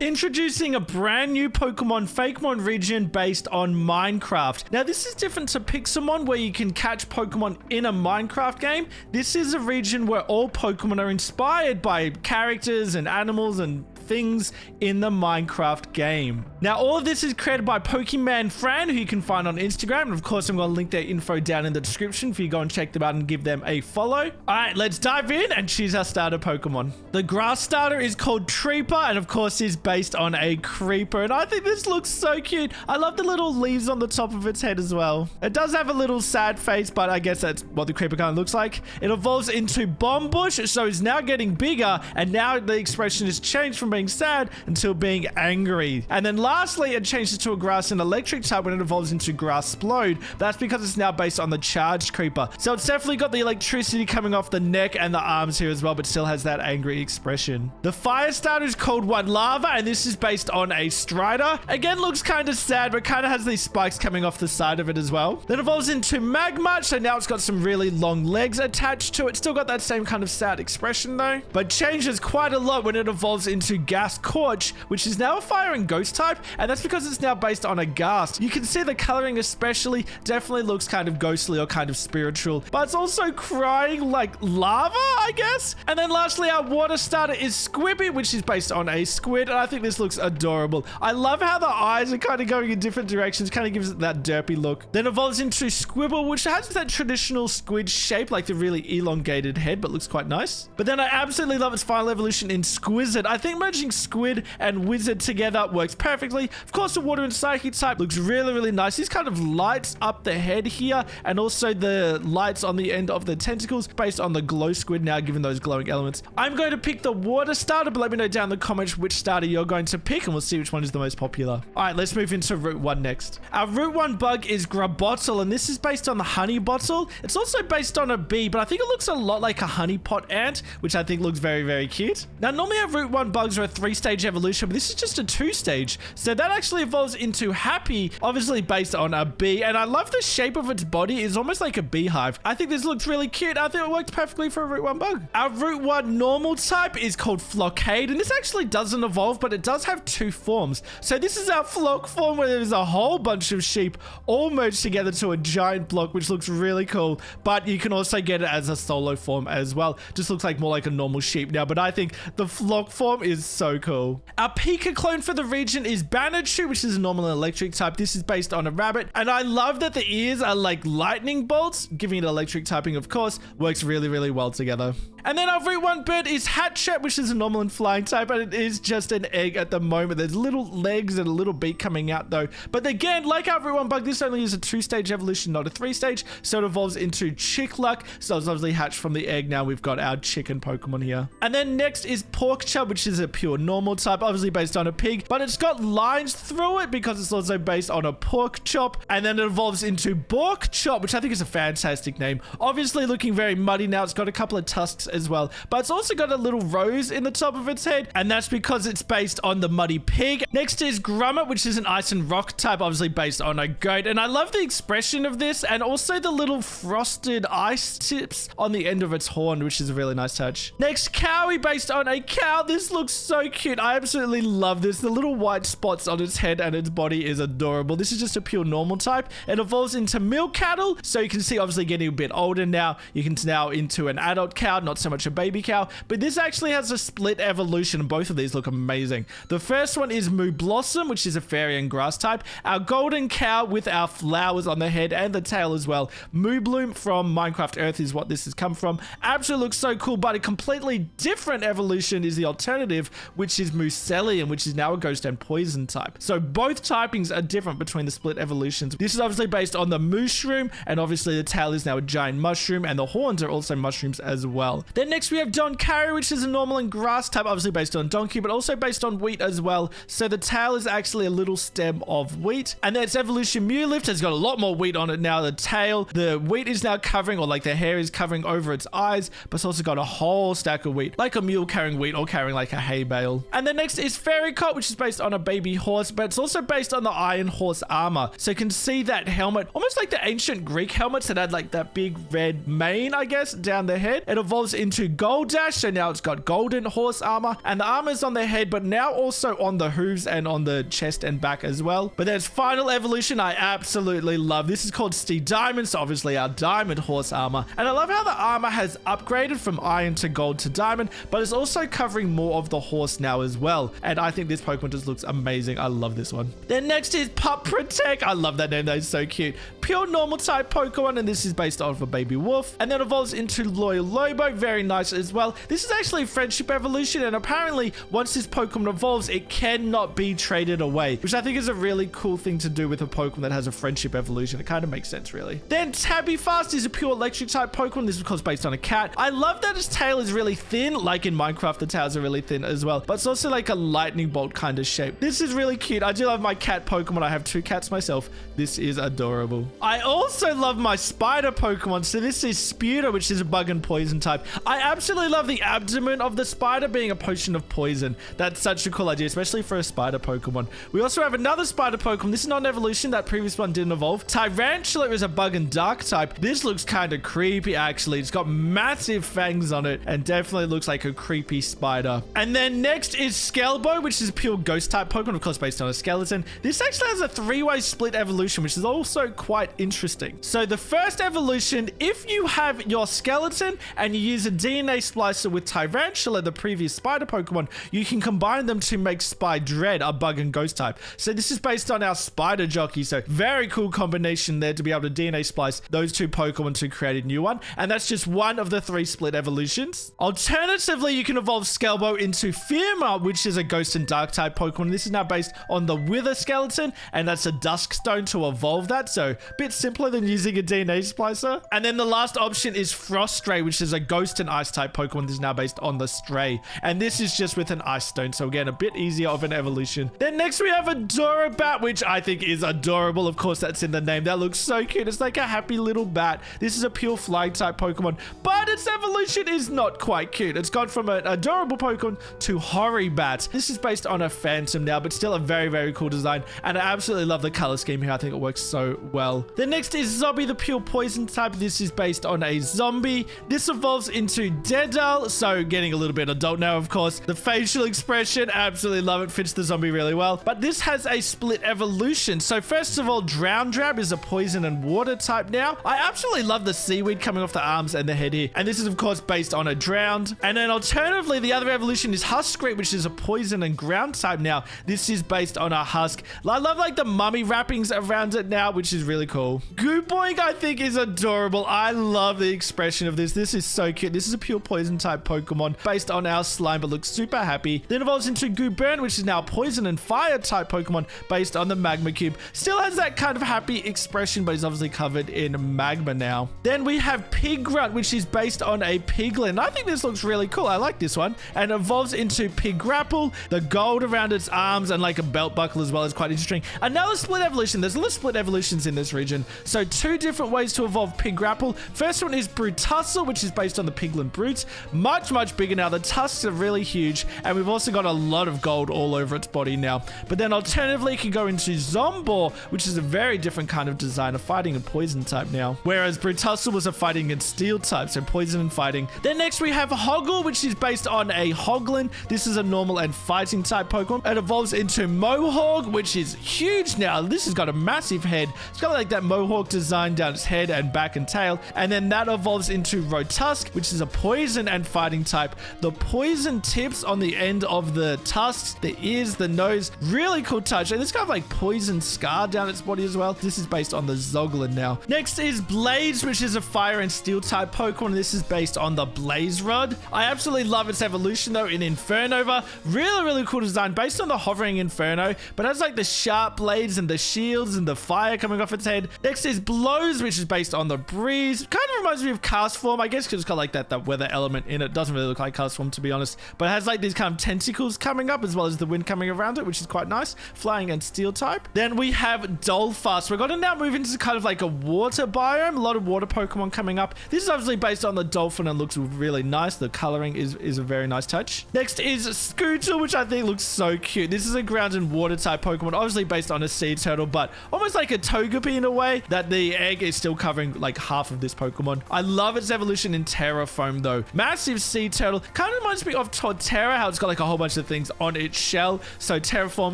Introducing a brand new Pokemon Fakemon region based on Minecraft. Now this is different to Pixelmon where you can catch Pokemon in a Minecraft game. This is a region where all Pokemon are inspired by characters and animals and things in the Minecraft game. Now all of this is created by PokemanFran, who you can find on Instagram, and of course I'm going to link their info down in the description for you to go and check them out and give them a follow. Alright, let's dive in and choose our starter Pokemon. The grass starter is called Treeper, and of course is based on a creeper, and I think this looks so cute. I love the little leaves on the top of its head as well. It does have a little sad face, but I guess that's what the creeper kind of looks like. It evolves into Bomb Bush, so it's now getting bigger, and now the expression is changed from being sad until being angry. And then lastly, it changes to a grass and electric type when it evolves into Grass Splode. That's because it's now based on the charged creeper. So it's definitely got the electricity coming off the neck and the arms here as well, but still has that angry expression. The fire starter is called White Lava, and this is based on a Strider. Again, looks kind of sad, but kind of has these spikes coming off the side of it as well. Then evolves into Magmar, so now it's got some really long legs attached to it. Still got that same kind of sad expression though, but changes quite a lot when it evolves into Gas Scorch, which is now a fire and ghost type, and that's because it's now based on a ghast. You can see the coloring especially definitely looks kind of ghostly or kind of spiritual, but it's also crying like lava, I guess. And then lastly, our water starter is Squibby, which is based on a squid, and I think this looks adorable. I love how the eyes are kind of going in different directions, kind of gives it that derpy look. Then evolves into Squibble, which has that traditional squid shape, like the really elongated head, but looks quite nice. But then I absolutely love its final evolution in Squizzard. I think merging Squid and Wizard together works perfectly. Of course, the water and psychic type looks really, really nice. These kind of lights up the head here, and also the lights on the end of the tentacles based on the glow squid now given those glowing elements. I'm going to pick the water starter, but let me know down in the comments which starter you're going to pick, and we'll see which one is the most popular. All right, let's move into Route 1 next. Our Route 1 bug is Grabottle, and this is based on the honey bottle. It's also based on a bee, but I think it looks a lot like a honey pot ant, which I think looks very, very cute. Now, normally our Route 1 bugs are a 3-stage evolution, but this is just a 2-stage. So that actually evolves into Happy, obviously based on a bee, and I love the shape of its body. It's almost like a beehive. I think this looks really cute. I think it works perfectly for a Route 1 bug. Our Route 1 normal type is called Flockade, and this actually doesn't evolve, but it does have 2 forms. So this is our flock form where there's a whole bunch of sheep all merged together to a giant block, which looks really cool, but you can also get it as a solo form as well. Just looks like more like a normal sheep now, but I think the flock form is so cool. Our Pika clone for the region is Banachoo, which is a normal electric type. This is based on a rabbit, and I love that the ears are like lightning bolts, giving it electric typing, of course. Works really, really well together. And then our Route 1 bird is Hatchet, which is a normal and flying type, and it is just an egg at the moment. There's little legs and a little beak coming out though. But again, like our Route 1 bug, this only is a 2-stage evolution, not a 3-stage, so it evolves into Chickluck. So it's obviously hatched from the egg. Now we've got our chicken Pokemon here. And then next is Porkchub, which is a pure normal type, obviously based on a pig, but it's got lines through it because it's also based on a pork chop. And then it evolves into Borkchop, which I think is a fantastic name. Obviously looking very muddy now. It's got a couple of tusks as well, but it's also got a little rose in the top of its head, and that's because it's based on the muddy pig. Next is Grummet, which is an ice and rock type, obviously based on a goat, and I love the expression of this and also the little frosted ice tips on the end of its horn, which is a really nice touch. Next, Cowie, based on a cow. This looks so cute. I absolutely love this. The little white spots on its head and its body is adorable. This is just a pure normal type. It evolves into Milk Cattle, so you can see obviously getting a bit older now. You can now into an adult cow, not so much a baby cow, but this actually has a split evolution. Both of these look amazing. The first one is Moo Blossom, which is a fairy and grass type. Our golden cow with our flowers on the head and the tail as well. Moo Bloom from Minecraft Earth is what this has come from. Absolutely looks so cool, but a completely different evolution is the alternative, which is Mucellium, which is now a ghost and poison type. So both typings are different between the split evolutions. This is obviously based on the mushroom, and obviously the tail is now a giant mushroom, and the horns are also mushrooms as well. Then next we have Donkari, which is a normal and grass type, obviously based on donkey, but also based on wheat as well. So the tail is actually a little stem of wheat. And then its evolution Mewlift has got a lot more wheat on it now. The tail, the wheat is now covering, or like the hair is covering over its eyes, but it's also got a whole stack of wheat, like a mule carrying wheat or carrying like a hay bale. And then next is Fairy Coat, which is based on a baby horse, but it's also based on the Iron Horse armor. So you can see that helmet, almost like the ancient Greek helmets that had like that big red mane, I guess, down the head. It evolves into Gold Dash, so now it's got golden horse armor, and the armor is on the head, but now also on the hooves and on the chest and back as well. But there's final evolution I absolutely love. This is called Steed Diamond, so obviously our diamond horse armor. And I love how the armor has upgraded from iron to gold to diamond, but it's also covering more of the horse now as well. And I think this Pokemon just looks amazing. I love this one. Then next is Pup Protect. I love that name. That is so cute. Pure normal type Pokemon, and this is based off a baby wolf. And then evolves into Loyal Lobo. Very nice as well. This is actually friendship evolution, and apparently once this Pokemon evolves, it cannot be traded away, which I think is a really cool thing to do with a Pokemon that has a friendship evolution. It kind of makes sense, really. Then Tabby Fast is a pure electric type Pokemon. This is of course based on a cat. I love that its tail is really thin, like in Minecraft the tails are really thin as well, but it's also like a lightning bolt kind of shape. This is really cute. I do love my cat Pokemon. I have 2 cats myself. This is adorable. I also love my spider Pokemon. So this is Sputer, which is a bug and poison type. I absolutely love the abdomen of the spider being a potion of poison. That's such a cool idea, especially for a spider Pokemon. We also have another spider Pokemon. This is not an evolution. That previous one didn't evolve. Tyrantula is a bug and dark type. This looks kind of creepy, actually. It's got massive fangs on it and definitely looks like a creepy spider. And then next is Skelbo, which is a pure ghost type Pokemon, of course, based on a skeleton. This actually has a 3-way split evolution, which is also quite interesting. So the first evolution, if you have your skeleton and you use a DNA splicer with Tyrantula, the previous spider Pokemon, you can combine them to make Spydred, a bug and ghost type. So this is based on our spider jockey. So very cool combination there to be able to DNA splice those 2 Pokemon to create a new one. And that's just one of the 3 split evolutions. Alternatively, you can evolve Skelbo into Firma, which is a ghost and dark type Pokemon. This is now based on the Wither skeleton, and that's a Dusk Stone to evolve that. So a bit simpler than using a DNA splicer. And then the last option is Frostray, which is a ghost and ice type Pokemon. This is now based on the Stray. And this is just with an Ice Stone. So again, a bit easier of an evolution. Then next we have Adorabat, which I think is adorable. Of course, that's in the name. That looks so cute. It's like a happy little bat. This is a pure flying type Pokemon, but its evolution is not quite cute. It's gone from an adorable Pokemon to Horibat. This is based on a Phantom now, but still a very, very cool design. And I absolutely love the color scheme here. I think it works so well. Then next is Zombie, the pure poison type. This is based on a zombie. This evolves into Dedal, so getting a little bit adult now, of course. The facial expression, absolutely love it. Fits the zombie really well. But this has a split evolution. So first of all, Drowndrab is a poison and water type now. I absolutely love the seaweed coming off the arms and the head here. And this is, of course, based on a drowned. And then alternatively, the other evolution is Huskreep, which is a poison and ground type now. This is based on a husk. I love like the mummy wrappings around it now, which is really cool. Gooboink, I think, is adorable. I love the expression of this. This is so cute. This is a pure poison type Pokemon based on our slime, but looks super happy. Then evolves into Gooburn, which is now poison and fire type Pokemon based on the Magma Cube. Still has that kind of happy expression, but is obviously covered in magma now. Then we have Pigrunt, which is based on a piglin. I think this looks really cool. I like this one. And evolves into Pigrapple. The gold around its arms and like a belt buckle as well is quite interesting. Another split evolution. There's a lot of split evolutions in this region. So 2 different ways to evolve Pigrapple. First one is Brutustle, which is based on the Piglin Brute. Much, much bigger now. The tusks are really huge. And we've also got a lot of gold all over its body now. But then alternatively, you can go into Zombor, which is a very different kind of design, of fighting and poison type now. Whereas Brutustle was a fighting and steel type, so poison and fighting. Then next we have Hoggle, which is based on a Hoglin. This is a normal and fighting type Pokemon. It evolves into Mohawk, which is huge now. This has got a massive head. It's got like that Mohawk design down its head and back and tail. And then that evolves into Rotusk, which is a poison and fighting type. The poison tips on the end of the tusks, the ears, the nose, really cool touch. And it's got like poison scar down its body as well. This is based on the Zoglin now. Next is Blaze, which is a fire and steel type Pokemon. This is based on the Blaze Rod. I absolutely love its evolution though in Infernova. Really, really cool design based on the hovering Inferno, but has like the sharp blades and the shields and the fire coming off its head. Next is Blows, which is based on the Breeze. Kind of reminds me of Castform, I guess, because it's got like that weather element in it. Doesn't really look like Castform, to be honest, but it has like these kind of tentacles coming up as well as the wind coming around it, which is quite nice. Flying and steel type. Then we have Dolphus. We're going to now move into kind of like a water biome. A lot of water Pokemon coming up. This is obviously based on the dolphin and looks really nice. The coloring is a very nice touch. Next next is Scooter, which I think looks so cute. This is a ground and water type Pokemon, obviously based on a sea turtle, but almost like a Togepi in a way, that the egg is still covering like half of this Pokemon. I love its evolution in Terraform though. Massive sea turtle. Kind of reminds me of Torterra, how it's got like a whole bunch of things on its shell. So Terraform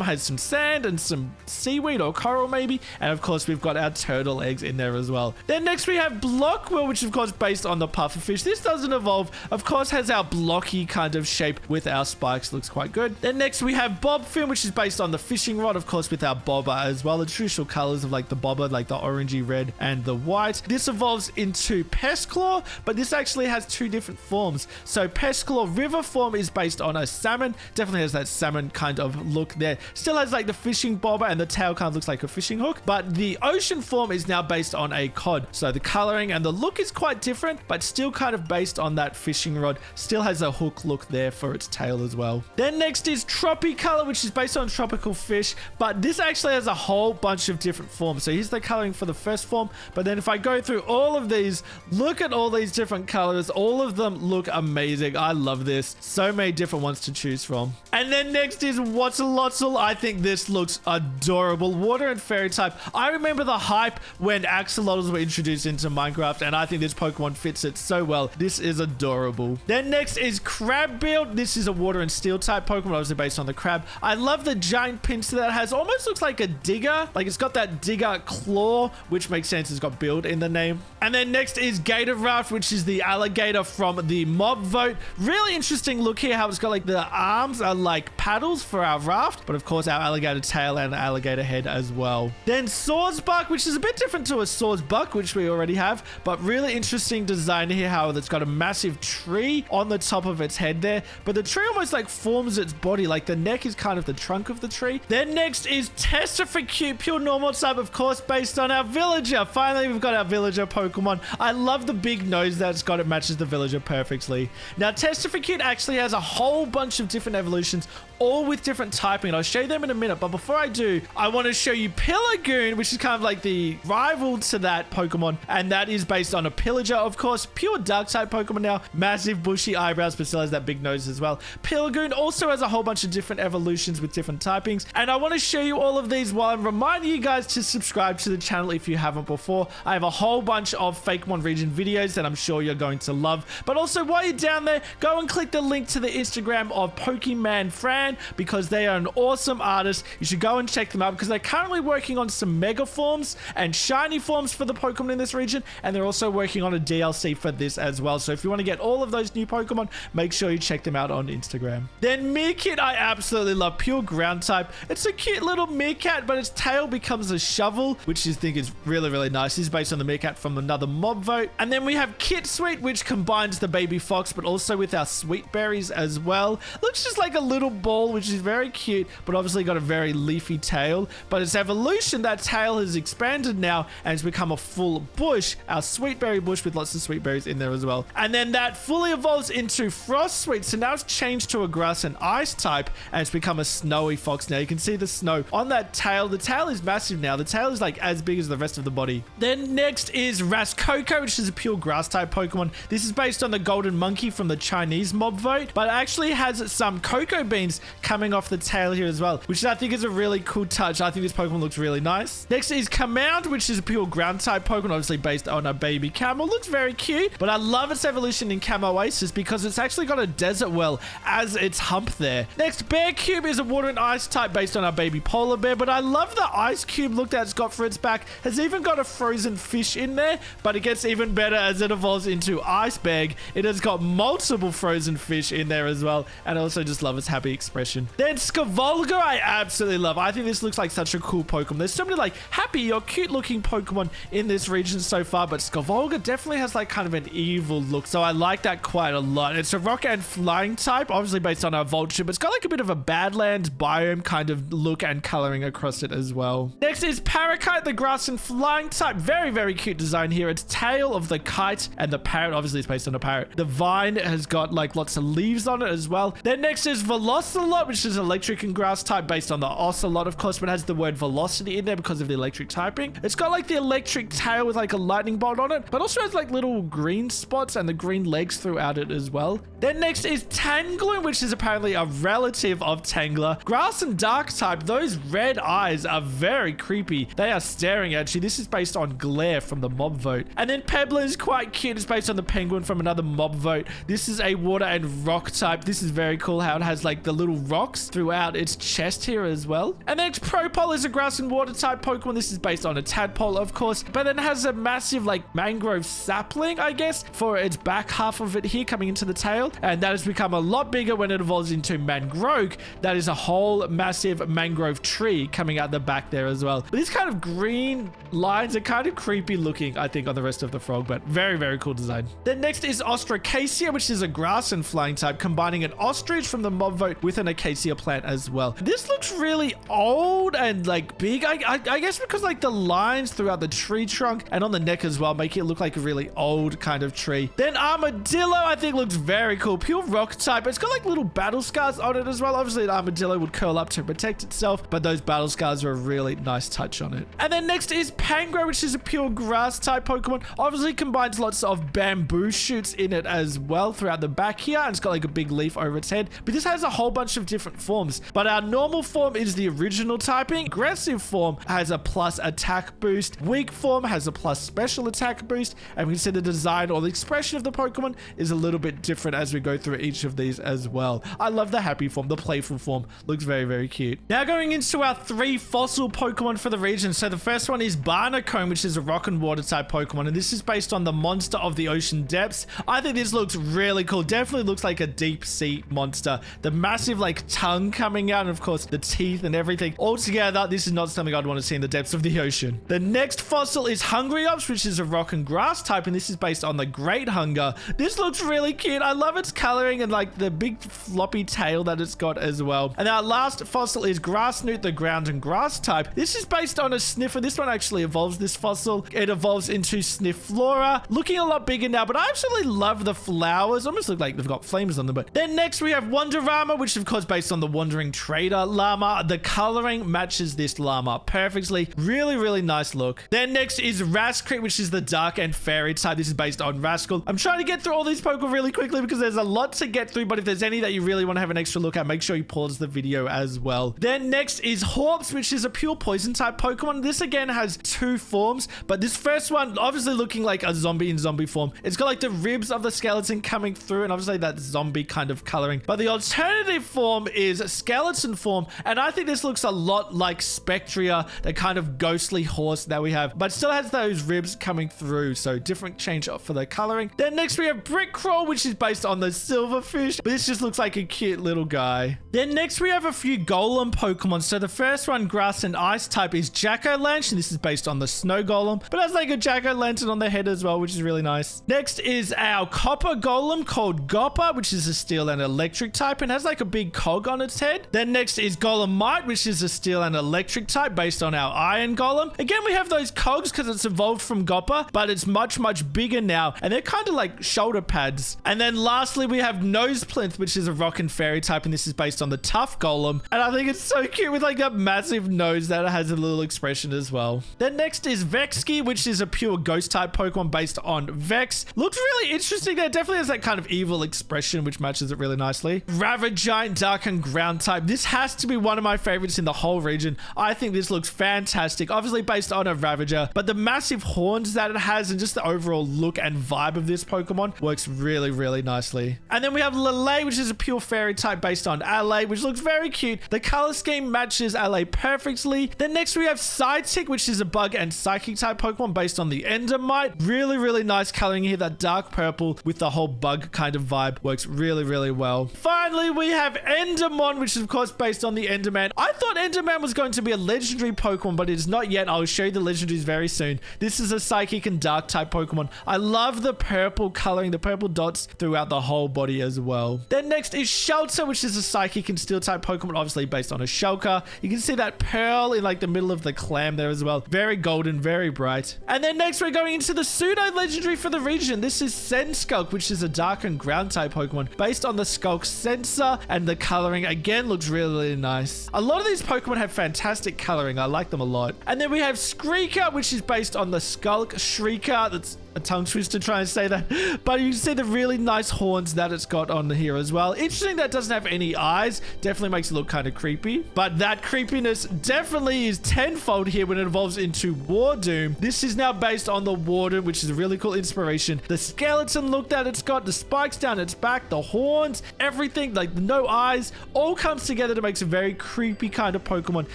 has some sand and some seaweed or coral maybe. And of course, we've got our turtle eggs in there as well. Then next we have Blockwell, which of course based on the pufferfish. This doesn't evolve. Of course, has our blocky kind of shape with our spikes. Looks quite good. Then next we have Bobfin, which is based on the fishing rod, of course, with our bobber as well. The traditional colors of like the bobber, like the orangey red and the white. This evolves into Pestclaw, but this actually has two different forms. So Pestclaw river form is based on a salmon. Definitely has that salmon kind of look there. Still has like the fishing bobber and the tail kind of looks like a fishing hook, but the ocean form is now based on a cod. So the coloring and the look is quite different, but still kind of based on that fishing rod. Still has a hook look there for its tail as well. Then next is Tropicolor, which is based on tropical fish, but this actually has a whole bunch of different forms. So here's the coloring for the first form, but then if I go through all of these, look at all these different colors. All of them look amazing. I love this. So many different ones to choose from. And then next is Wattleotl. I think this looks adorable. Water and fairy type. I remember the hype when axolotls were introduced into Minecraft, and I think this Pokemon fits it so well. This is adorable. Then next is Crabbill. This is a water and steel type Pokemon, obviously based on the crab. I love the giant pincer that it has. Almost looks like a digger. Like it's got that digger claw, which makes sense. It's got build in the name. And then next is Gator Raft, which is the alligator from the mob vote. Really interesting look here, how it's got like the arms are like paddles for our raft, but of course our alligator tail and alligator head as well. Then Swordsbuck, which is a bit different to a Swordsbuck, which we already have, but really interesting design here, how it's got a massive tree on the top of its head there, but the tree almost like forms its body, like the neck is kind of the trunk of the tree. Then next is Testafacute, pure normal type, of course, based on our villager. Finally, we've got our villager Pokemon. I love the big nose that it's got. It matches the villager perfectly. Now, Testafacute actually has a whole bunch of different evolutions, all with different typing, and I'll show you them in a minute. But before I do, I want to show you Pillagoon, which is kind of like the rival to that Pokemon, and that is based on a Pillager, of course. Pure dark type Pokemon now. Massive bushy eyebrows, but still has that big nose as well. Pillagoon also has a whole bunch of different evolutions with different typings, and I want to show you all of these while I'm reminding you guys to subscribe to the channel if you haven't before. I have a whole bunch of Fakemon region videos that I'm sure you're going to love. But also, while you're down there, go and click the link to the Instagram of PokemanFran, because they are an awesome artist. You should go and check them out because they're currently working on some mega forms and shiny forms for the Pokemon in this region, and they're also working on a DLC for this as well. So if you want to get all of those new Pokemon, make sure you check them out on Instagram. Then Meerkat, I absolutely love. Pure ground type. It's a cute little meerkat, but its tail becomes a shovel, which I think is really, really nice. This is based on the meerkat from another mob vote. And then we have Kitsweet, which combines the baby fox, but also with our sweet berries as well. Looks just like a little ball, which is very cute, but obviously got a very leafy tail. But its evolution, that tail has expanded now and it's become a full bush, our sweetberry bush with lots of sweet berries in there as well. And then that fully evolves into Frostsweet. So now it's changed to a grass and ice type, and it's become a snowy fox. Now you can see the snow on that tail. The tail is massive now. The tail is like as big as the rest of the body. Then next is Raskoko, which is a pure grass type Pokemon. This is based on the golden monkey from the Chinese mob vote, but it actually has some cocoa beans coming off the tail here as well, which I think is a really cool touch. I think this Pokemon looks really nice. Next is Camound, which is a pure ground type Pokemon, obviously based on a baby camel. Looks very cute, but I love its evolution in Camoasis because it's actually got a desert well as its hump there. Next, Bear Cube is a water and ice type based on our baby polar bear, but I love the ice cube look that it's got for its back. Has even got a frozen fish in there, but it gets even better as it evolves into Ice Bag. It has got multiple frozen fish in there as well, and I also just love its happy expression. Then Skavolga, I absolutely love. I think this looks like such a cool Pokemon. There's so many like happy or cute looking Pokemon in this region so far, but Skavolga definitely has like kind of an evil look, so I like that quite a lot. It's a rock and flying type, obviously based on our Vulture, but it's got like a bit of a Badlands biome kind of look and coloring across it as well. Next is Parakeet, the grass and flying type. Very, very cute design here. It's tail of the kite and the parrot, obviously it's based on a parrot. The vine has got like lots of leaves on it as well. Then next is Velocelot, which is electric and grass type based on the Ocelot, of course, but it has the word velocity in there because of the electric typing. It's got like the electric tail with like a lightning bolt on it, but also has like little green spots and the green legs throughout it as well. Then next is Tanya, Tangloom, which is apparently a relative of Tangler. Grass and dark type, those red eyes are very creepy. They are staring at you. This is based on Glare from the mob vote. And then Pebbler is quite cute. It's based on the penguin from another mob vote. This is a water and rock type. This is very cool how it has like the little rocks throughout its chest here as well. And then Propole is a grass and water type Pokemon. This is based on a tadpole, of course, but then it has a massive like mangrove sapling, I guess, for its back half of it here coming into the tail. And that has become a lot bigger when it evolves into Mangrove. That is a whole massive mangrove tree coming out the back there as well. But these kind of green lines are kind of creepy looking, I think, on the rest of the frog, but very, very cool design. Then next is Ostracacia, which is a grass and flying type, combining an ostrich from the mob vote with an acacia plant as well. This looks really old and like big, I guess, because like the lines throughout the tree trunk and on the neck as well make it look like a really old kind of tree. Then Armadillo, I think, looks very cool. Pure rock type. It's got like little battle scars on it as well. Obviously, an armadillo would curl up to protect itself, but those battle scars are a really nice touch on it. And then next is Pangro, which is a pure grass type Pokemon. Obviously combines lots of bamboo shoots in it as well throughout the back here, and it's got like a big leaf over its head. But this has a whole bunch of different forms. But our normal form is the original typing. Aggressive form has a plus attack boost. Weak form has a plus special attack boost. And we can see the design or the expression of the Pokemon is a little bit different as we go through each of these as well. I love the happy form. The playful form looks very, very cute. Now going into our 3 fossil Pokemon for the region. So the first one is Barnacle, which is a rock and water type Pokemon. And this is based on the monster of the ocean depths. I think this looks really cool. Definitely looks like a deep sea monster. The massive like tongue coming out, and of course the teeth and everything. Altogether, this is not something I'd want to see in the depths of the ocean. The next fossil is Hungryops, which is a rock and grass type. And this is based on the Great Hunger. This looks really cute. I love its coloring and like the big floppy tail that it's got as well. And our last fossil is Grassnewt, the ground and grass type. This is based on a sniffer. This one actually evolves this fossil. It evolves into Snifflora. Looking a lot bigger now, but I absolutely love the flowers. Almost look like they've got flames on them. But then next we have Wonderama, which of course based on the Wandering Trader llama. The coloring matches this llama perfectly. Really, really nice look. Then next is Raskrit, which is the dark and fairy type. This is based on Rascal. I'm trying to get through all these Pokemon really quickly because there's a lot to get through, but if there's any that you really want to have an extra look at, make sure you pause the video as well. Then next is Horps, which is a pure poison type Pokemon. This again has 2 forms, but this first one obviously looking like a zombie in zombie form. It's got like the ribs of the skeleton coming through and obviously that zombie kind of coloring. But the alternative form is skeleton form, and I think this looks a lot like Spectria, the kind of ghostly horse that we have, but still has those ribs coming through, so different change up for the coloring. Then next we have Brickcrawl, which is based on the silverfish, but this just looks like a cute little guy. Then next we have a few golem Pokemon. So the first one, grass and ice type, is Jack-o'-lantern. This is based on the snow golem, but has like a jack-o'-lantern on the head as well, which is really nice. Next is our copper golem called Gopper, which is a steel and electric type and has like a big cog on its head. Then next is Golemite, which is a steel and electric type based on our iron golem. Again, we have those cogs because it's evolved from Gopper, but it's much, much bigger now, and they're kind of like shoulder pads. And then lastly, we have Noseplinth, which is a rock and fairy type, and this is based on the tough golem. And I think it's so cute with like a massive nose that has a little expression as well. Then next is Vexkey, which is a pure ghost type Pokemon based on Vex. Looks really interesting there. Definitely has that kind of evil expression, which matches it really nicely. Ravagite, dark and ground type. This has to be one of my favorites in the whole region. I think this looks fantastic. Obviously based on a Ravager, but the massive horns that it has and just the overall look and vibe of this Pokemon works really, really nicely. And then we have Lele, which is a pure fairy type based on Allay, which looks very cute. The color scheme matches Allay perfectly. Then next we have Psychic, which is a bug and psychic type Pokemon based on the Endermite. Really, really nice coloring here. That dark purple with the whole bug kind of vibe works really, really well. Finally, we have Endermon, which is of course based on the Enderman. I thought Enderman was going to be a legendary Pokemon, but it is not yet. I'll show you the legendaries very soon. This is a psychic and dark type Pokemon. I love the purple coloring, the purple dots throughout the whole body as well. Then next is Shelter, which is a psychic and steel type Pokemon, obviously based on a Shulker. You can see that pearl in like the middle of the clam there as well. Very golden, very bright. And then next we're going into the pseudo legendary for the region. This is Senskulk, which is a dark and ground type Pokemon based on the Skulk sensor, and the coloring again looks really, really nice. A lot of these Pokemon have fantastic coloring. I like them a lot. And then we have Screaker, which is based on the Skulk Shrieker. That's a tongue twister trying to say that. But you can see the really nice horns that it's got on here as well. Interesting that it doesn't have any eyes. Definitely makes it look kind of creepy. But that creepiness definitely is tenfold here when it evolves into Wardoom. This is now based on the Wardoom, which is a really cool inspiration. The skeleton look that it's got, the spikes down its back, the horns, everything, like no eyes, all comes together to make a very creepy kind of Pokemon.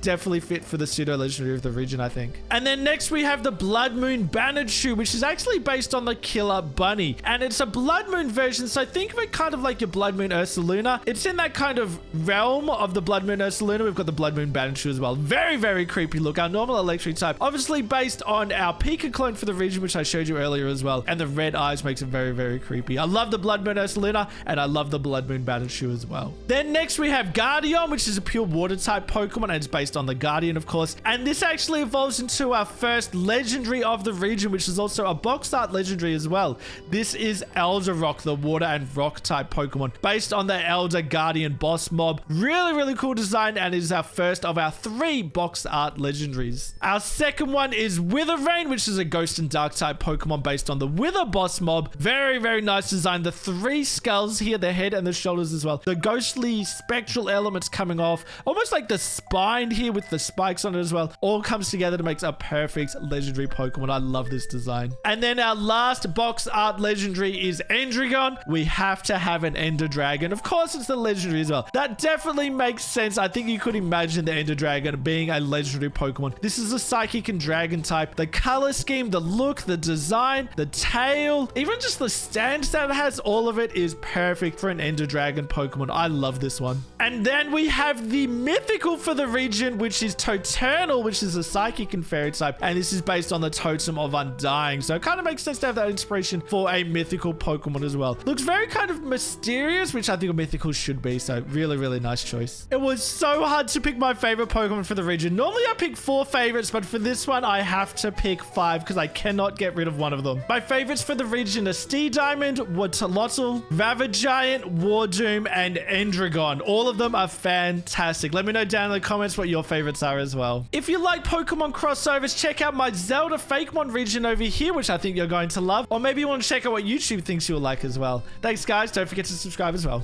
Definitely fit for the pseudo legendary of the region, I think. And then next we have the Blood Moon Banachoo, which is actually based on the Killer Bunny. And it's a Blood Moon version, so think of it kind of like your Blood Moon Ursaluna. It's in that kind of realm of the Blood Moon Ursaluna. We've got the Blood Moon Banachoo as well. Very, very creepy look. Our normal electric type, obviously based on our Pika clone for the region, which I showed you earlier as well. And the red eyes makes it very, very creepy. I love the Blood Moon Ursaluna, and I love the Blood Moon Banachoo as well. Then next we have Guardian, which is a pure water type Pokemon, and it's based on the Guardian, of course. And this actually evolves into our first legendary of the region, which is also a box art legendary as well. This is Elder Rock, the water and rock type Pokemon, based on the Elder Guardian boss mob. Really, really cool design, and it is our first of our 3 box art legendaries. Our second one is Witherrain, which is a ghost and dark type Pokemon based on the Wither boss mob. Very, very nice design. The 3 skulls here, the head and the shoulders as well. The ghostly spectral elements coming off, almost like the spine here with the spikes on it as well. All comes together to make a perfect legendary Pokemon. I love this design. And then our last box art legendary is Endragon. We have to have an Ender Dragon. Of course, it's the legendary as well. That definitely makes sense. I think you could imagine the Ender Dragon being a legendary Pokemon. This is a psychic and dragon type. The color scheme, the look, the design, the tail, even just the stance that it has, all of it is perfect for an Ender Dragon Pokemon. I love this one. And then we have the mythical for the region, which is Toturnal, which is a psychic and fairy type. And this is based on the Totem of Undying. So it kind of makes sense to have that inspiration for a mythical Pokemon as well. Looks very kind of mysterious, which I think a mythical should be. So really, really nice choice. It was so hard to pick my favorite Pokemon for the region. Normally I pick 4 favorites, but for this one, I have to pick 5 because I cannot get rid of one of them. My favorites for the region are Stee Diamond, Waterlotl, Ravagiant, Wardoom, and Endragon. All of them are fantastic. Let me know down in the comments what your favorites are as well. If you like Pokemon crossovers, check out my Zelda Fakemon region over here, which I think you're going to love. Or maybe you want to check out what YouTube thinks you'll like as well. Thanks, guys. Don't forget to subscribe as well.